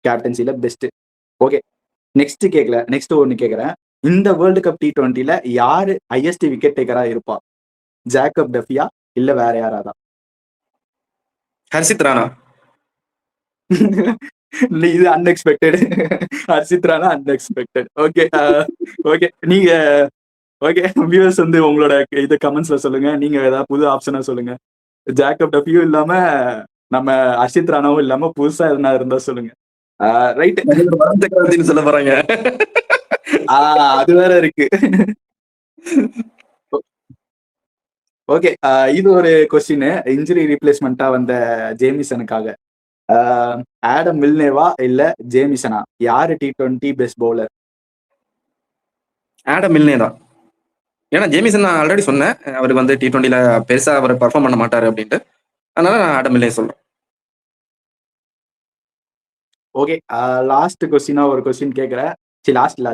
கேப்டன்சில பெஸ்ட்? ஓகே. நெக்ஸ்ட் ஒன்னு கேக்குறேன். இந்த வேர்ல்டு கப் T20ல யாரு ஹையஸ்ட் விக்கெட் டேக்கரா இருப்பா? ஜாக்கப் டஃபியா இல்ல வேற யாராதா? ஹர்ஷித் ராணா. இது unexpected. Harshit Rana unexpected. Okay. Okay. நீங்க ஓகே. வியூவர்ஸ் வந்து உங்களோட இது கமெண்ட்ஸ்ல சொல்லுங்க. நீங்க ஏதாவது புது ஆப்ஷனா சொல்லுங்க. ஜாக்கப் டஃபியும் இல்லாம நம்ம ஹர்ஷித் ராணாவும் இல்லாம புதுசா எதுனா இருந்தா சொல்லுங்க. ரைட். வரன் சக்கரவர்த்தின்னு சொல்ல போறாங்க. அது வேற இருக்கு. ஓகே. இது ஒரு கொஸ்டின். இன்ஜுரி ரீப்ளேஸ்மெண்டா வந்த ஜேமிசனுக்காக. ஆடம் மில்னேவா இல்ல ஜேமிசனா? யாரு T20 best bowler? Adam Milne தான். ஏன்னா ஜேமிசன் நான் ஆல்ரெடி சொன்னேன், அவருக்கு வந்து T20ல பெருசா அவர் பெர்ஃபார்ம் பண்ண மாட்டாரு அப்படின்ட்டு. அதனால நான் ஆடம் மில்னே சொல்றேன். ஓகே. லாஸ்ட் கொஸ்டினா ஒரு கொஸ்டின் கேட்கிறேன். சரி, லாஸ்ட் இல்ல,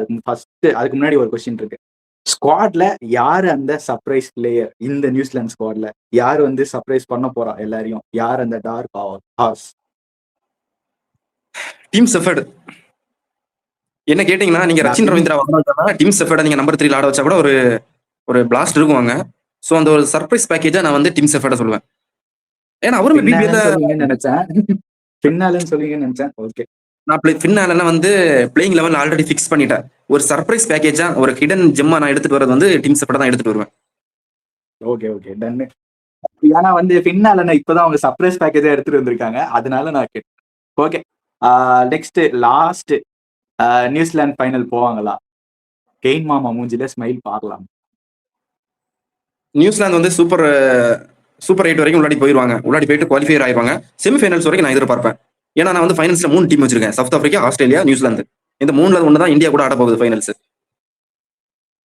அதுக்கு முன்னாடி ஒரு கொஸ்டின் இருக்கு. ஸ்குவாட்ல யாரு அந்த சர்ப்ரைஸ் பிளேயர்? இந்த நியூசிலாந்து ஸ்குவாட்ல யாரு வந்து சர்ப்ரைஸ் பண்ண போறா எல்லாரையும்? யார் அந்த டார்க் ஹார்ஸ்? Team Seifert. என்ன கேட்டீங்கன்னா, நீங்க ரச்சின் ரவீந்திரா டீம் செஃபர்ட நீங்க நம்பர் 3ல ஆட வச்சா கூட ஒரு பிளாஸ்ட் இருக்குவாங்க. சோ அந்த ஒரு சர்ப்ரைஸ் பேக்கேஜா நான் வந்து டீம் செஃபர்ட சொல்லுவேன். ஏன்னா அவருமே பிபிஎல்ல சொல்லுவீங்கன்னு நினைச்சேன். பின்னாலன்னு சொல்லுவீங்கன்னு நினைச்சேன். ஓகே. நான் பின்னால வந்து பிளேயிங் லெவல் ஆல்ரெடி ஃபிக்ஸ் பண்ணிட்டேன். ஒரு சர்ப்ரைஸ் பேக்கேஜா ஒரு ஹிடன் ஜெம்மா நான் எடுத்துட்டு வரது வந்து டீம் செஃபர்ட தான் எடுத்துட்டு வருவேன். Okay okay done. ஏன்னா வந்து பின்னால இப்பதான் அவங்க சர்ப்ரைஸ் பேக்கேஜா எடுத்துட்டு வந்திருக்காங்க, அதனால நான் கேட்டேன். Okay. Next last New Zealand final போவாங்களா? கெயின் மாமா மூஞ்சில ஸ்மைல் பார்க்கலாம். நியூசிலாந்து வந்து சூப்பர் 8 வரைக்கும் உள்ளாடி போயிருவாங்க. உள்ளாடி போயிட்டு குவாலிஃபையர் ஆயிருவாங்க. செமிஃபைனல்ஸ் வரைக்கும் நான் எதிர்பார்ப்பேன். ஏன்னா நான் வந்து ஃபைனல்ஸ்ல 3 டீம் வச்சிருக்கேன். South Africa, Australia, New Zealand. இந்த 3ல ஒன்று தான் இந்தியா கூட ஆட போகுது ஃபைனல்ஸ்.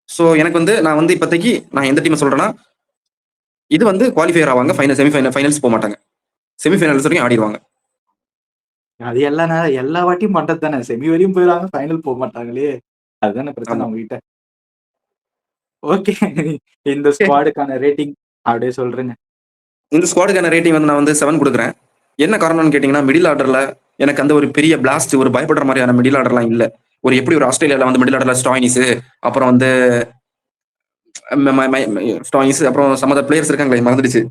ஸோ எனக்கு வந்து நான் வந்து இப்போதைக்கு நான் எந்த டீமை சொல்றேன்னா, இது வந்து குவாலிஃபையர் ஆவாங்க. ஃபைனல்ஸ் போக மாட்டாங்க. செமிஃபைனல்ஸ் வரைக்கும் ஆடிடுவாங்க. அது எல்லா வாட்டியும் பண்றது தானே. செமி வரையும் போயிடுவாங்க, ஃபைனல் போக மாட்டாங்களே. அதுதானே பிரச்சனை ஆமா. அவங்க கிட்ட. ஓகே. இந்த ஸ்குவாடுக்கான ரேட்டிங் அப்படியே சொல்றேங்க. இந்த ஸ்குவாடுக்கான ரேட்டிங் வந்து நான் வந்து 7 கொடுக்குறேன். என்ன காரணம்னு கேட்டீங்கன்னா, மிடில் ஆர்டர்ல எனக்கு அந்த ஒரு பெரிய பிளாஸ்ட், ஒரு பயப்படுற மாதிரியான மிடில் ஆர்டர்லாம் இல்ல. எப்படி ஒரு ஆஸ்திரேலியால வந்து மிடில் ஆர்டர்ல ஸ்டாயினிஸ், அப்புறம் வந்து ஸ்டாயினிஸ், அப்புறம் சம் அதர் பிளேயர்ஸ் இருக்காங்களே, மறந்துடுச்சு.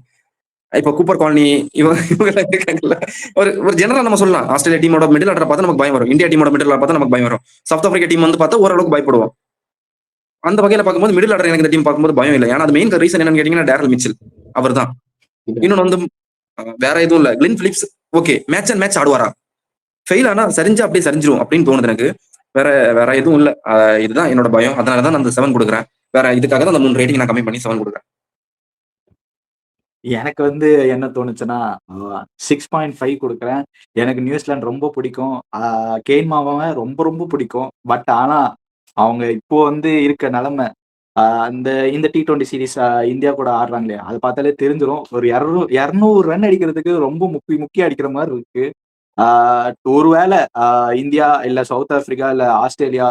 இப்போ கூப்பர் காலனி இவங்க இருக்காங்கல்ல. ஒரு ஜெனரலா நம்ம சொல்லலாம், ஆஸ்திரேலியா டீமோட மிடில் ஆர்டர் பார்த்தா நமக்கு பயம் வரும். இந்தியா டீமோட மிடில் ஆர்டர் பார்த்தா நமக்கு பயம் வரும். சவுத் ஆப்பிரிக்கா டீம் வந்து பார்த்தா ஓரளவுக்கு பயப்படுவோம். அந்த வகையில பார்க்கும்போது மிடில் ஆர்டர் எனக்கு இந்த டீம் பார்க்கும்போது பயம் இல்லை. ஏன்னா அது மெயின் ரீசன் என்னன்னு கேட்டீங்கன்னா, டேரல் மிச்சல் அவர் தான். இன்னொன்னு வந்து வேற எதுவும் இல்ல. Glenn Phillips okay, match and match ஆடுவாரா? ஃபெயில் ஆனா சரிஞ்சா அப்படியே சரிஞ்சிரும் அப்படின்னு தோணுது எனக்கு. வேற வேற எதுவும் இல்ல. இதுதான் என்னோட பயம். அதனாலதான் நான் அந்த 7 கொடுக்குறேன். வேற இதுக்காக தான் அந்த 3 ரேட்டிங் நான் கம்மி பண்ணி 7 கொடுக்குறேன். எனக்கு வந்து என்ன தோணுச்சுன்னா 6.5 கொடுக்குறேன். எனக்கு நியூசிலாந்து ரொம்ப பிடிக்கும். கெயின் மாமாவை ரொம்ப ரொம்ப பிடிக்கும். பட் ஆனா அவங்க இப்போ வந்து இருக்க நிலைமை, அந்த இந்த T20 சீரீஸ் இந்தியா கூட ஆடுறாங்களே, அதை பார்த்தாலே தெரிஞ்சிடும். ஒரு 200 ரன் அடிக்கிறதுக்கு ரொம்ப முக்கி அடிக்கிற மாதிரி இருக்கு. ஒருவேளை இந்தியா இல்ல சவுத் ஆப்பிரிக்கா இல்ல ஆஸ்திரேலியா,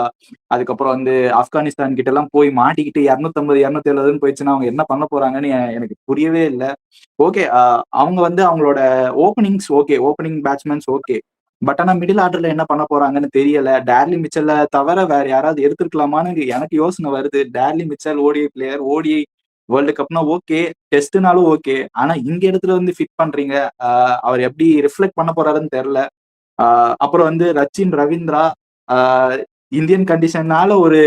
அதுக்கப்புறம் வந்து ஆப்கானிஸ்தான் கிட்ட எல்லாம் போய் மாட்டிக்கிட்டு 250 270 போயிடுச்சுன்னா அவங்க என்ன பண்ண போறாங்கன்னு எனக்கு புரியவே இல்லை. ஓகே. அவங்க வந்து அவங்களோட openings okay, opening batsmen okay. But ஆனா மிடில் ஆர்டர்ல என்ன பண்ண போறாங்கன்னு தெரியல. டேர்லி மிச்சல்ல தவிர வேற யாராவது எடுத்திருக்கலாமான்னு எனக்கு யோசனை வருது. Daryl Mitchell ODI player, ODI world கப்னா ஓகே, டெஸ்ட்னாலும் ஓகே. ஆனா இங்க இடத்துல வந்து ஃபிட் பண்றீங்க. அவர் எப்படி ரிஃப்ளெக்ட் பண்ண போறாருன்னு தெரியல. அப்புறம் வந்து ரச்சின் ரவீந்திரா, இந்தியன் கண்டிஷன்னால ஒரு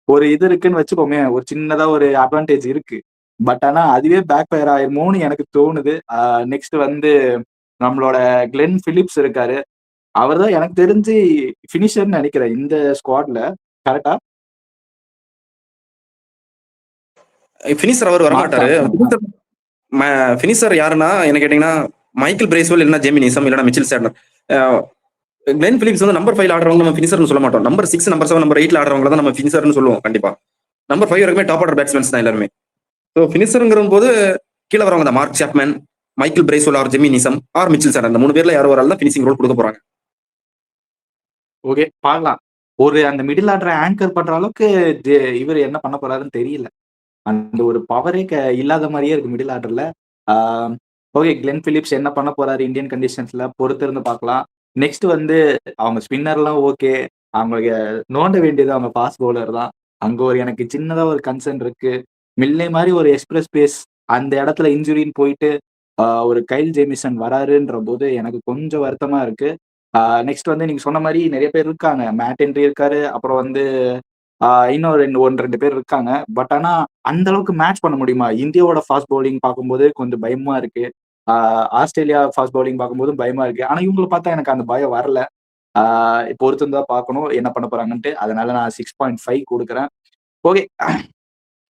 ஒரு இது இருக்குன்னு வச்சுக்கோமே, ஒரு சின்னதா ஒரு அட்வான்டேஜ் இருக்கு. பட் ஆனா அதுவே பேக் ஃபயர் ஆயிருமோன்னு எனக்கு தோணுது. நெக்ஸ்ட் வந்து நம்மளோட கிளென் பிலிப்ஸ் இருக்காரு. அவர் தான் எனக்கு தெரிஞ்சு ஃபினிஷர்னு நினைக்கிறேன் இந்த ஸ்குவாட்ல. கரெக்டா? பினிஷர் அவர் வரமாட்டாரு. பினிஷர் யாருன்னா என்ன கேட்டீங்கன்னா, மைக்கேல் பிரேஸ்வெல் இல்லைன்னா ஜேமி நிசம் இல்லைன்னா மிச்சில் சேட்னர். கிளென் பிலிப்ஸ் வந்து நம்பர் 5 ஆடுறவங்க நம்ம பினிஷர்னு சொல்ல மாட்டோம். நம்பர் 6, நம்பர் 7, நம்பர் 8 ஆடுறவங்க தான் நம்ம பினிஷர்னு சொல்லுவோம் கண்டிப்பா. நம்பர் 5 வரைக்குமே டாப் ஆர்டர் பேட்ஸ்மேன்ஸ் தான் எல்லாருமே. ஸோ பினிஷருங்கிற போது கீழே வரவங்க தான் Mark Chapman, Michael Bracewell or Jimmy Neesham or Mitchell Santner. இந்த 3 பேர்ல யாரோ ஒரு ஆள் தான் பினிஷிங் ரோல் கொடுக்க போறாங்க. ஓகே, பார்க்கலாம். ஒரு அந்த மிடில் ஆர்டரை ஆங்கர் பண்ற அளவுக்கு இவர் என்ன பண்ண போறாருன்னு தெரியல. அந்த ஒரு பவரே இல்லாத மாதிரியே இருக்கு மிடில் ஆர்டர்ல. ஓகே, கிளென் பிலிப்ஸ் என்ன பண்ண போறாரு இந்தியன் கண்டிஷன்ஸ்ல பொறுத்து இருந்து பார்க்கலாம். நெக்ஸ்ட் வந்து அவங்க ஸ்பின்னர்லாம் ஓகே, அவங்களுக்கு நோண்ட வேண்டியது அவங்க ஃபாஸ்ட் பவுலர் தான். அங்க ஒரு எனக்கு சின்னதா ஒரு கன்சர்ன் இருக்கு. மில்லே மாதிரி ஒரு எக்ஸ்பிரஸ் பேஸ் அந்த இடத்துல இன்ஜுரின்னு போயிட்டு ஒரு கைல் ஜேமிசன் வராருன்ற போது எனக்கு கொஞ்சம் வருத்தமா இருக்கு. நெக்ஸ்ட் வந்து நீங்க சொன்ன மாதிரி நிறைய பேர் இருக்காங்க. மேட் ஹென்ரி இருக்காரு, அப்புறம் வந்து இன்னும் 1, 2 பேர் இருக்காங்க. பட் ஆனா அந்த அளவுக்கு மேட்ச் பண்ண முடியுமா? இந்தியாவோட ஃபாஸ்ட் பவுலிங் பார்க்கும்போது கொஞ்சம் பயமா இருக்கு. ஆஸ்திரேலியா ஃபாஸ்ட் பவுலிங் பார்க்கும்போதும் பயமா இருக்கு. ஆனா இவங்கள பார்த்தா எனக்கு அந்த பயம் வரல. பொறுத்து தான் பார்க்கணும் என்ன பண்ண போறாங்கன்ட்டு. அதனால நான் 6.5 கொடுக்குறேன். ஓகே.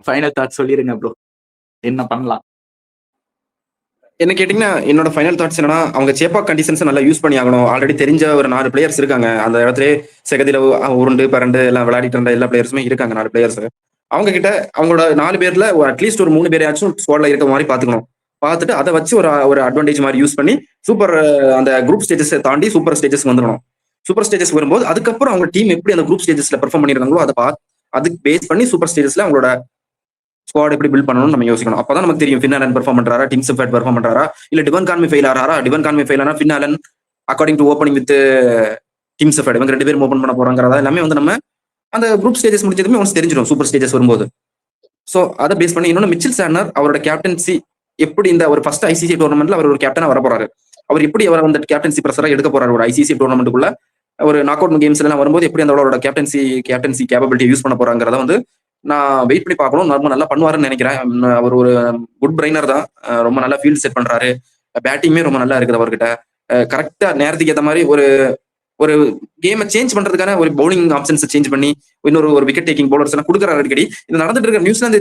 ஃபைனல் தாட் சொல்லிருங்க ப்ரோ. என்ன பண்ணலாம்? என்ன கேட்டீங்கன்னா என்னோட ஃபைனல் தாட்ஸ் என்னன்னா அவங்க சேப்பாக் கண்டிஷன்ஸ் நல்லா யூஸ் பண்ணி ஆகணும். ஆல்ரெடி தெரிஞ்ச ஒரு 4 பிளேயர்ஸ் இருக்காங்க. அந்த இடத்துல செகதில உருண்டு பரண்டு எல்லாம் விளையாடிட்டு இருந்த எல்லா பிளேயர்ஸுமே இருக்காங்க 4 பிளேயர்ஸ். அவங்க கிட்ட அவங்களோட 4 பேர்ல அட்லீஸ்ட் ஒரு 3 பேரையாச்சும் ஸ்குவாட்ல இருக்க மாதிரி பாத்துக்கணும். பார்த்துட்டு அதை வச்சு ஒரு ஒரு அட்வான்டேஜ் மாதிரி யூஸ் பண்ணி சூப்பர் அந்த குரூப் ஸ்டேஜஸ் தாண்டி சூப்பர் ஸ்டேஜஸ் வந்துடணும். சூப்பர் ஸ்டேஜஸ் வரும்போது அதுக்கப்புறம் அவங்க டீம் எப்படி அந்த குரூப் ஸ்டேஜஸ்ல பெர்ஃபார்ம் பண்ணிருக்காங்களோ அதை அதுக்கு பேஸ் பண்ணி சூப்பர் ஸ்டேஜஸ்ல அவங்களோட ஸ்குவாட் எப்படி பில்ட் பண்ணணும்னு நம்ம யோசிக்கணும். அப்பதான் நமக்கு தெரியும் ஃபின்னாலன் பெர்ஃபார்ம் பண்றாரா, டீம் செஃபர்ட் பெர்ஃபார்ம் பண்றாரா, இல்ல டிவன் கான்வே ஃபெயில் ஆறாரா. டிவன் கான்வே ஃபெயில் ஆனா Finn Allen according to opening with Tim Seifert இவங்க 2 பேரும் ஓப்பன் பண்ண போறாங்கிறதா எல்லாமே வந்து நம்ம அந்த குரூப் ஸ்டேஜஸ் முடிச்சதுமே ஒன்ஸ் தெரிஞ்சிடும் சூப்பர் ஸ்டேஜஸ் வரும்போது. ஸோ அதை பேஸ் பண்ணி இன்னொன்று மிச்சில் சார்னர் அவரோட கேப்டன்சி எப்படி இந்த ஒரு ஃபர்ஸ்ட் ஐசிசி டோர்னமெண்ட்ல அவர் ஒரு கேப்டனா வர போறாரு. அவர் எப்படி அவர் வந்து கேப்டன்சி ப்ரெஷரா எடுக்க போறாரு ஒரு ஐசிசி டோர்னமெண்ட்டுக்குள்ள ஒரு நாக் அவுட் கேம்ஸ் எல்லாம் வரும்போது எப்படி அந்த அவரோட கேப்டன்சி கேப்பபிலிட்டி யூஸ் பண்ண போறாங்கிறத வந்து நான் வெயிட் பண்ணி பார்க்கணும். ரொம்ப நல்லா பண்ணுவாருன்னு நினைக்கிறேன். அவர் ஒரு குட் பிரைனர் தான். ரொம்ப நல்லா ஃபீல்ட் செட் பண்றாரு. பேட்டிங்குமே ரொம்ப நல்லா இருக்குது அவர்கிட்ட. கரெக்டா நேரத்துக்கு ஏற்ற மாதிரி ஒரு ஒரு கேமை சேஞ்ச் பண்றதுக்கான ஒரு பவுலிங் ஆப்ஷன்ஸ் சேஞ்ச் பண்ணி இன்னொரு ஒரு விக்கெட் டேக்கிங் பவுலர்ஸ் எல்லாம் கொடுக்குறாரு அடிக்கடி. இது நடந்துட்டு இருக்க நியூசிலாந்து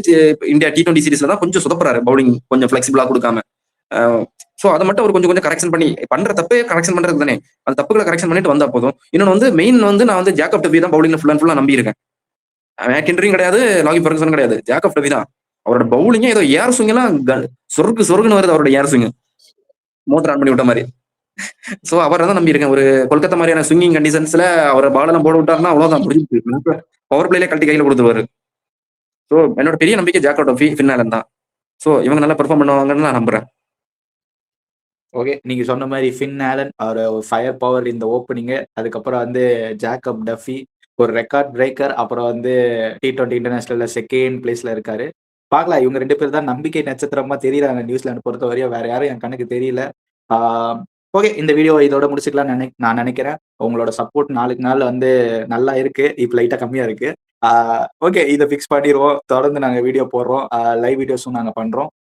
இந்தியா T20 சீரிஸ்ல தான் கொஞ்சம் சொதப்புறாரு பவுலிங் கொஞ்சம் ஃபிளெக்சிபிளா கொடுக்காம. ஸோ அதை மட்டும் அவர் கொஞ்சம் கொஞ்சம் கரெக்ஷன் பண்ணி பண்ற தப்பே கரெக்ஷன் பண்றது தானே. அந்த தப்புகளை கரெக்ஷன் பண்ணிட்டு வந்தா போதும். இன்னொன்று வந்து மெயின் வந்து நான் வந்து ஜாக்கப் டபி தான் பவுலிங்ல ஃபுல் அண்ட் ஃபுல்லா நம்பி இருக்கேன். மேக்கென்ட்ரியும் கிடையாது, லாகி ஃபெர்குசன் கிடையாது, ஜாக்கப் டபி தான். அவரோட பவுலிங்கே ஏதோ ஏர் ஸ்விங் எல்லாம் சொருக்குன்னு வருது அவரோட ஏர் ஸ்விங் மோட்டர் ஆன் பண்ணி விட்ட மாதிரி. சோ அவரை தான் நம்பி இருக்கேன். ஒரு கொல்கத்தா மாதிரியான ஸ்விங்கிங் கண்டிஷன்ஸ்ல அவரை பால் எல்லாம் போட விட்டாருன்னா அவ்வளவுதான் முடிஞ்சு. பவர் பிளேல கழட்டி கையில கொடுத்துருவாரு. சோ என்னோட பெரிய நம்பிக்கை ஜாக்கப் டபி ஃபின்னாலன் தான். சோ இவங்க நல்லா பெர்ஃபார்ம் பண்ணுவாங்கன்னு நான் நம்புறேன். ஓகே, நீங்க சொன்ன மாதிரி ஃபின் ஆலன் அவர் ஃபயர் பவர் இந்த ஓப்பனிங்கு, அதுக்கப்புறம் வந்து ஜாக்கப் டஃபி ஒரு ரெக்கார்ட் பிரேக்கர், அப்புறம் வந்து T20 இன்டர்நேஷனல்ல செகண்ட் பிளேஸ்ல இருக்காரு. பார்க்கலாம், இவங்க 2 பேர் தான் நம்பிக்கை நட்சத்திரமா தெரியுறாங்க நியூசிலாந்து பொறுத்த வரையும். வேற யாரும் என் கண்ணுக்கு தெரியல. ஓகே, இந்த வீடியோ இதோட முடிச்சுக்கலாம் நான் நினைக்கிறேன். உங்களோட சப்போர்ட் நாளுக்கு நாள் வந்து நல்லா இருக்கு, இப்போ லைட்டா கம்மியா இருக்கு. ஓகே, இதை ஃபிக்ஸ் பண்ணிடுவோம். தொடர்ந்து நாங்க வீடியோ போடுறோம், லைவ் வீடியோஸும் நாங்க பண்றோம்.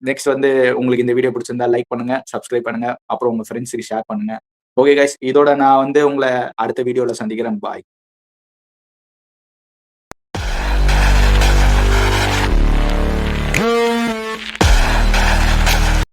நெக்ஸ்ட் வந்து உங்களுக்கு இந்த வீடியோ பிடிச்சிருந்தா லைக் பண்ணுங்க, சப்ஸ்கிரைப் பண்ணுங்க, அப்புறம் உங்க ஃப்ரெண்ட்ஸுக்கு ஷேர் பண்ணுங்க. ஓகே கைஸ், இதோட நான் வந்து உங்களை அடுத்த வீடியோல சந்திக்கிறேன். பாய்.